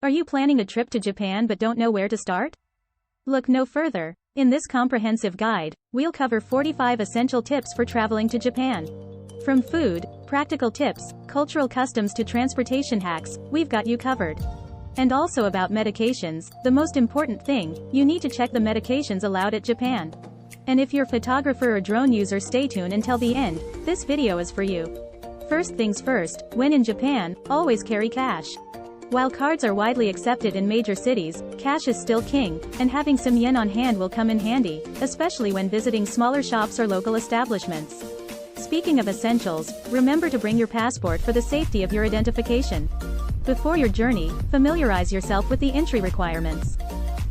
Are you planning a trip to Japan but don't know where to start? Look no further. In this comprehensive guide, we'll cover 45 essential tips for traveling to Japan. From food, practical tips, cultural customs to transportation hacks, we've got you covered. And also about medications, the most important thing, you need to check the medications allowed at Japan. And if you're a photographer or drone user, stay tuned until the end, this video is for you. First things first, when in Japan, always carry cash. While cards are widely accepted in major cities, cash is still king, and having some yen on hand will come in handy, especially when visiting smaller shops or local establishments. Speaking of essentials, remember to bring your passport for the safety of your identification. Before your journey, familiarize yourself with the entry requirements.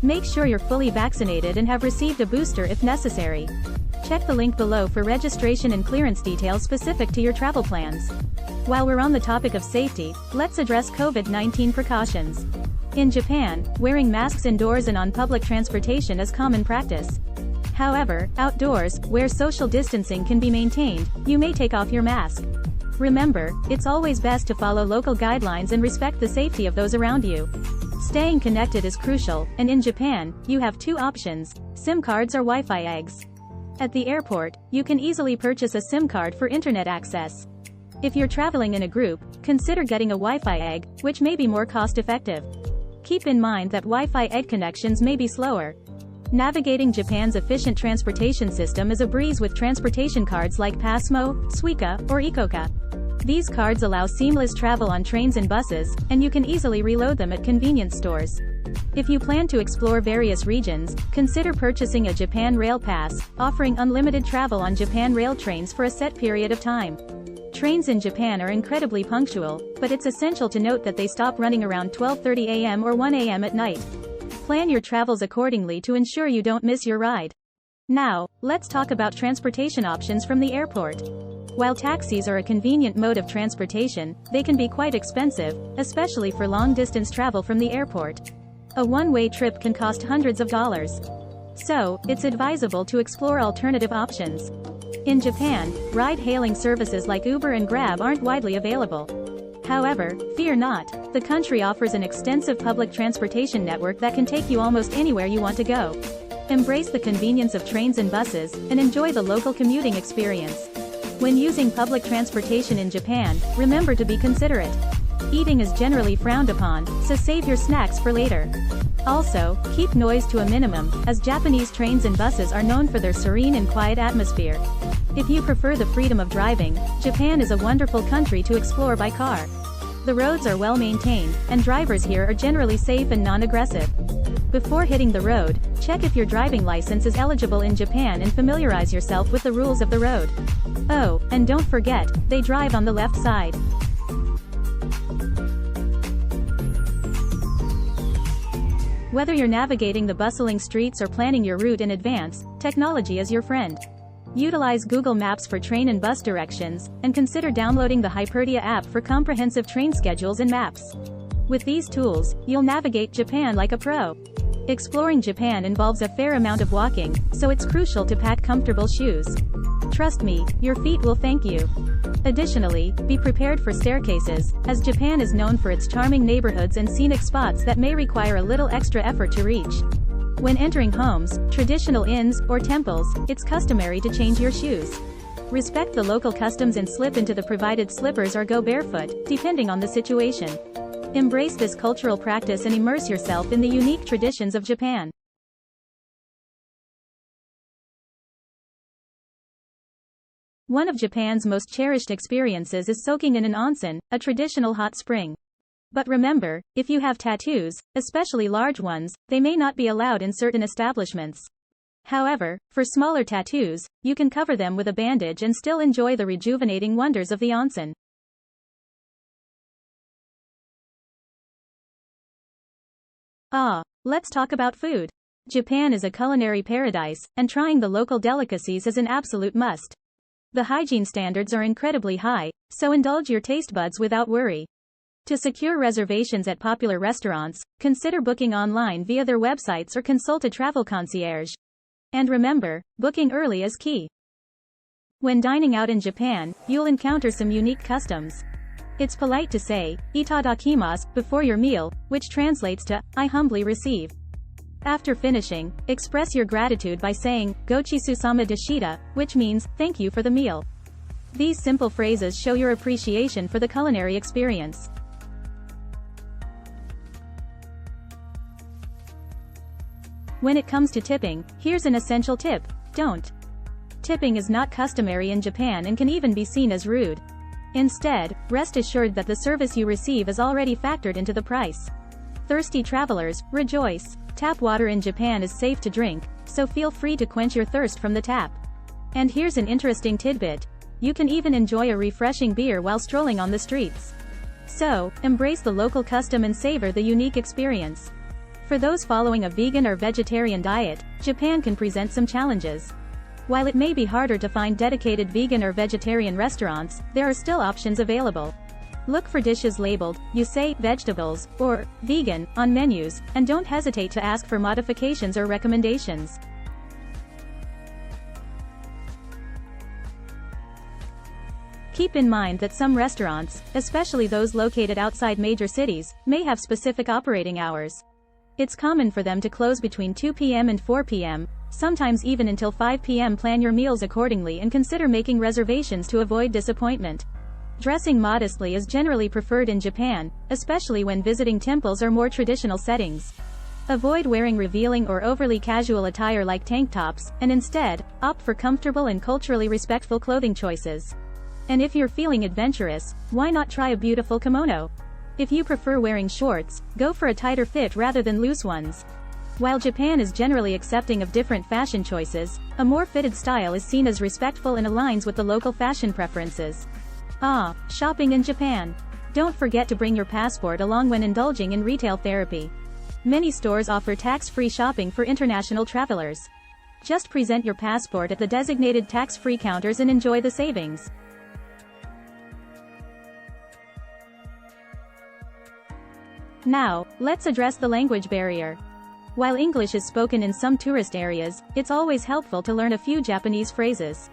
Make sure you're fully vaccinated and have received a booster if necessary. Check the link below for registration and clearance details specific to your travel plans. While we're on the topic of safety, let's address COVID-19 precautions. In Japan, wearing masks indoors and on public transportation is common practice. However, outdoors, where social distancing can be maintained, you may take off your mask. Remember, it's always best to follow local guidelines and respect the safety of those around you. Staying connected is crucial, and in Japan, you have two options: SIM cards or Wi-Fi eggs. At the airport, you can easily purchase a SIM card for internet access. If you're traveling in a group, consider getting a Wi-Fi egg, which may be more cost-effective. Keep in mind that Wi-Fi egg connections may be slower. Navigating Japan's efficient transportation system is a breeze with transportation cards like Passmo, Suica, or Ikoka. These cards allow seamless travel on trains and buses, and you can easily reload them at convenience stores. If you plan to explore various regions, consider purchasing a Japan Rail Pass, offering unlimited travel on Japan Rail trains for a set period of time. Trains in Japan are incredibly punctual, but it's essential to note that they stop running around 12:30 a.m. or 1 a.m. at night. Plan your travels accordingly to ensure you don't miss your ride. Now, let's talk about transportation options from the airport. While taxis are a convenient mode of transportation, they can be quite expensive, especially for long-distance travel from the airport. A one-way trip can cost hundreds of dollars. So, it's advisable to explore alternative options. In Japan, ride-hailing services like Uber and Grab aren't widely available. However, fear not, the country offers an extensive public transportation network that can take you almost anywhere you want to go. Embrace the convenience of trains and buses, and enjoy the local commuting experience. When using public transportation in Japan, remember to be considerate. Eating is generally frowned upon, so save your snacks for later. Also, keep noise to a minimum, as Japanese trains and buses are known for their serene and quiet atmosphere. If you prefer the freedom of driving, Japan is a wonderful country to explore by car. The roads are well maintained, and drivers here are generally safe and non-aggressive. Before hitting the road, check if your driving license is eligible in Japan and familiarize yourself with the rules of the road. Oh, and don't forget, they drive on the left side. Whether you're navigating the bustling streets or planning your route in advance, technology is your friend. Utilize Google Maps for train and bus directions, and consider downloading the Hyperdia app for comprehensive train schedules and maps. With these tools, you'll navigate Japan like a pro. Exploring Japan involves a fair amount of walking, so it's crucial to pack comfortable shoes. Trust me, your feet will thank you. Additionally, be prepared for staircases, as Japan is known for its charming neighborhoods and scenic spots that may require a little extra effort to reach. When entering homes, traditional inns, or temples, it's customary to change your shoes. Respect the local customs and slip into the provided slippers or go barefoot, depending on the situation. Embrace this cultural practice and immerse yourself in the unique traditions of Japan. One of Japan's most cherished experiences is soaking in an onsen, a traditional hot spring. But remember, if you have tattoos, especially large ones, they may not be allowed in certain establishments. However, for smaller tattoos, you can cover them with a bandage and still enjoy the rejuvenating wonders of the onsen. Let's talk about food. Japan is a culinary paradise, and trying the local delicacies is an absolute must. The hygiene standards are incredibly high, so indulge your taste buds without worry. To secure reservations at popular restaurants, consider booking online via their websites or consult a travel concierge. And remember, booking early is key. When dining out in Japan, you'll encounter some unique customs. It's polite to say, "itadakimasu," before your meal, which translates to, "I humbly receive." After finishing, express your gratitude by saying, "Gochisu-sama deshita," which means, "Thank you for the meal." These simple phrases show your appreciation for the culinary experience. When it comes to tipping, here's an essential tip: don't. Tipping is not customary in Japan and can even be seen as rude. Instead, rest assured that the service you receive is already factored into the price. Thirsty travelers, rejoice! Tap water in Japan is safe to drink, so feel free to quench your thirst from the tap. And here's an interesting tidbit: you can even enjoy a refreshing beer while strolling on the streets. So, embrace the local custom and savor the unique experience. For those following a vegan or vegetarian diet, Japan can present some challenges. While it may be harder to find dedicated vegan or vegetarian restaurants, there are still options available. Look for dishes labeled, you say, vegetables, or vegan, on menus, and don't hesitate to ask for modifications or recommendations. Keep in mind that some restaurants, especially those located outside major cities, may have specific operating hours. It's common for them to close between 2 p.m. and 4 p.m., sometimes even until 5 p.m. Plan your meals accordingly and consider making reservations to avoid disappointment. Dressing modestly is generally preferred in Japan, especially when visiting temples or more traditional settings. Avoid wearing revealing or overly casual attire like tank tops, and instead, opt for comfortable and culturally respectful clothing choices. And if you're feeling adventurous, why not try a beautiful kimono? If you prefer wearing shorts, go for a tighter fit rather than loose ones. While Japan is generally accepting of different fashion choices, a more fitted style is seen as respectful and aligns with the local fashion preferences. Shopping in Japan. Don't forget to bring your passport along when indulging in retail therapy. Many stores offer tax-free shopping for international travelers. Just present your passport at the designated tax-free counters and enjoy the savings. Now, let's address the language barrier. While English is spoken in some tourist areas, it's always helpful to learn a few Japanese phrases.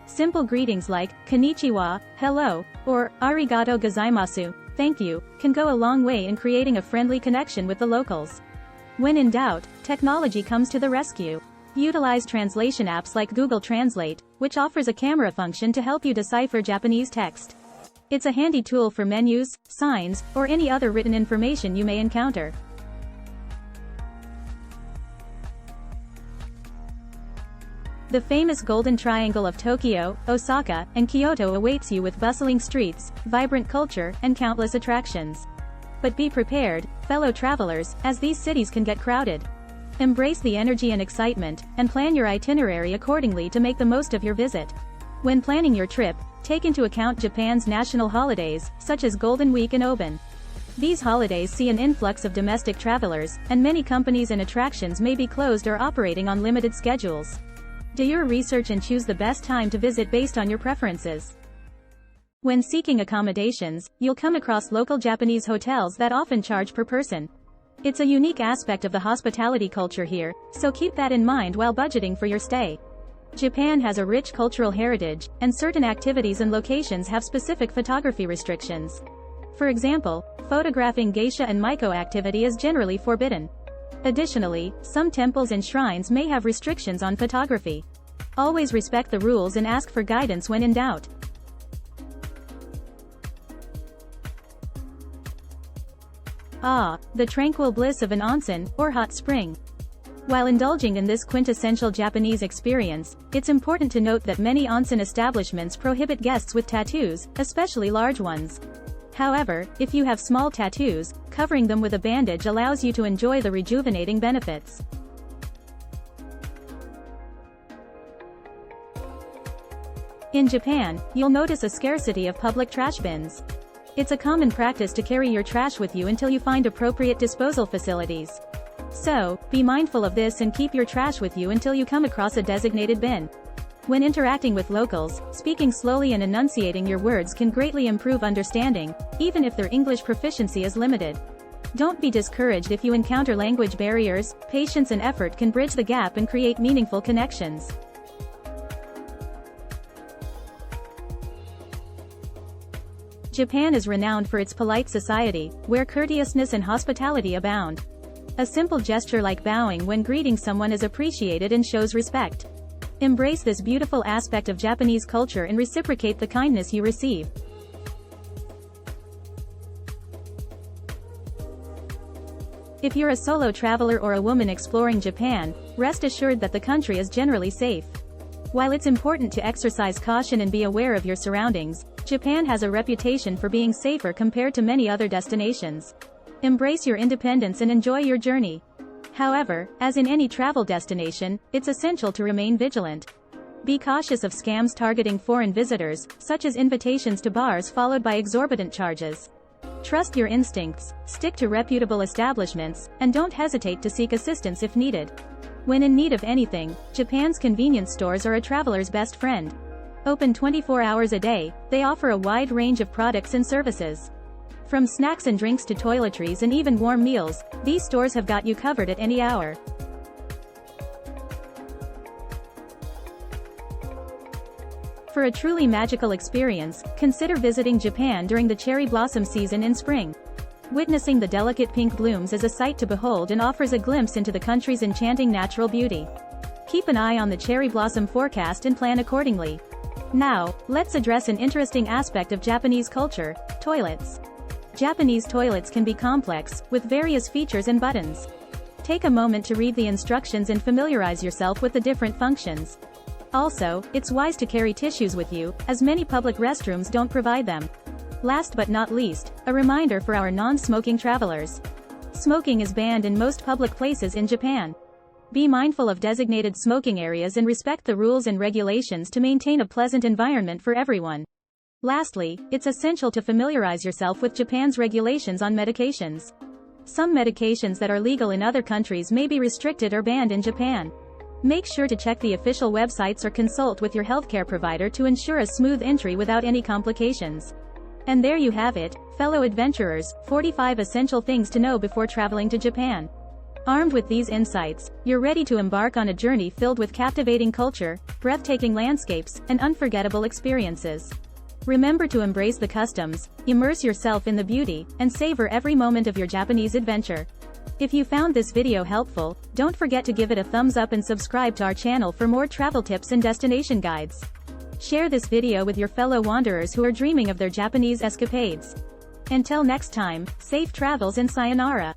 Simple greetings like, konnichiwa, hello, or, arigato gozaimasu, thank you, can go a long way in creating a friendly connection with the locals. When in doubt, technology comes to the rescue. Utilize translation apps like Google Translate, which offers a camera function to help you decipher Japanese text. It's a handy tool for menus, signs, or any other written information you may encounter. The famous Golden Triangle of Tokyo, Osaka, and Kyoto awaits you with bustling streets, vibrant culture, and countless attractions. But be prepared, fellow travelers, as these cities can get crowded. Embrace the energy and excitement, and plan your itinerary accordingly to make the most of your visit. When planning your trip, take into account Japan's national holidays, such as Golden Week and Obon. These holidays see an influx of domestic travelers, and many companies and attractions may be closed or operating on limited schedules. Do your research and choose the best time to visit based on your preferences. When seeking accommodations, you'll come across local Japanese hotels that often charge per person. It's a unique aspect of the hospitality culture here, so keep that in mind while budgeting for your stay. Japan has a rich cultural heritage, and certain activities and locations have specific photography restrictions. For example, photographing geisha and maiko activity is generally forbidden. Additionally, some temples and shrines may have restrictions on photography. Always respect the rules and ask for guidance when in doubt. The tranquil bliss of an onsen, or hot spring. While indulging in this quintessential Japanese experience, it's important to note that many onsen establishments prohibit guests with tattoos, especially large ones. However, if you have small tattoos, covering them with a bandage allows you to enjoy the rejuvenating benefits. In Japan, you'll notice a scarcity of public trash bins. It's a common practice to carry your trash with you until you find appropriate disposal facilities. So, be mindful of this and keep your trash with you until you come across a designated bin. When interacting with locals, speaking slowly and enunciating your words can greatly improve understanding, even if their English proficiency is limited. Don't be discouraged if you encounter language barriers. Patience and effort can bridge the gap and create meaningful connections. Japan is renowned for its polite society, where courteousness and hospitality abound. A simple gesture like bowing when greeting someone is appreciated and shows respect. Embrace this beautiful aspect of Japanese culture and reciprocate the kindness you receive. If you're a solo traveler or a woman exploring Japan, rest assured that the country is generally safe. While it's important to exercise caution and be aware of your surroundings, Japan has a reputation for being safer compared to many other destinations. Embrace your independence and enjoy your journey. However, as in any travel destination, it's essential to remain vigilant. Be cautious of scams targeting foreign visitors, such as invitations to bars followed by exorbitant charges. Trust your instincts, stick to reputable establishments, and don't hesitate to seek assistance if needed. When in need of anything, Japan's convenience stores are a traveler's best friend. Open 24 hours a day, they offer a wide range of products and services. From snacks and drinks to toiletries and even warm meals, these stores have got you covered at any hour. For a truly magical experience, consider visiting Japan during the cherry blossom season in spring. Witnessing the delicate pink blooms is a sight to behold and offers a glimpse into the country's enchanting natural beauty. Keep an eye on the cherry blossom forecast and plan accordingly. Now, let's address an interesting aspect of Japanese culture: toilets. Japanese toilets can be complex, with various features and buttons. Take a moment to read the instructions and familiarize yourself with the different functions. Also, it's wise to carry tissues with you, as many public restrooms don't provide them. Last but not least, a reminder for our non-smoking travelers. Smoking is banned in most public places in Japan. Be mindful of designated smoking areas and respect the rules and regulations to maintain a pleasant environment for everyone. Lastly, it's essential to familiarize yourself with Japan's regulations on medications. Some medications that are legal in other countries may be restricted or banned in Japan. Make sure to check the official websites or consult with your healthcare provider to ensure a smooth entry without any complications. And there you have it, fellow adventurers, 45 essential things to know before traveling to Japan. Armed with these insights, you're ready to embark on a journey filled with captivating culture, breathtaking landscapes, and unforgettable experiences. Remember to embrace the customs, immerse yourself in the beauty, and savor every moment of your Japanese adventure. If you found this video helpful, don't forget to give it a thumbs up and subscribe to our channel for more travel tips and destination guides. Share this video with your fellow wanderers who are dreaming of their Japanese escapades. Until next time, safe travels and sayonara.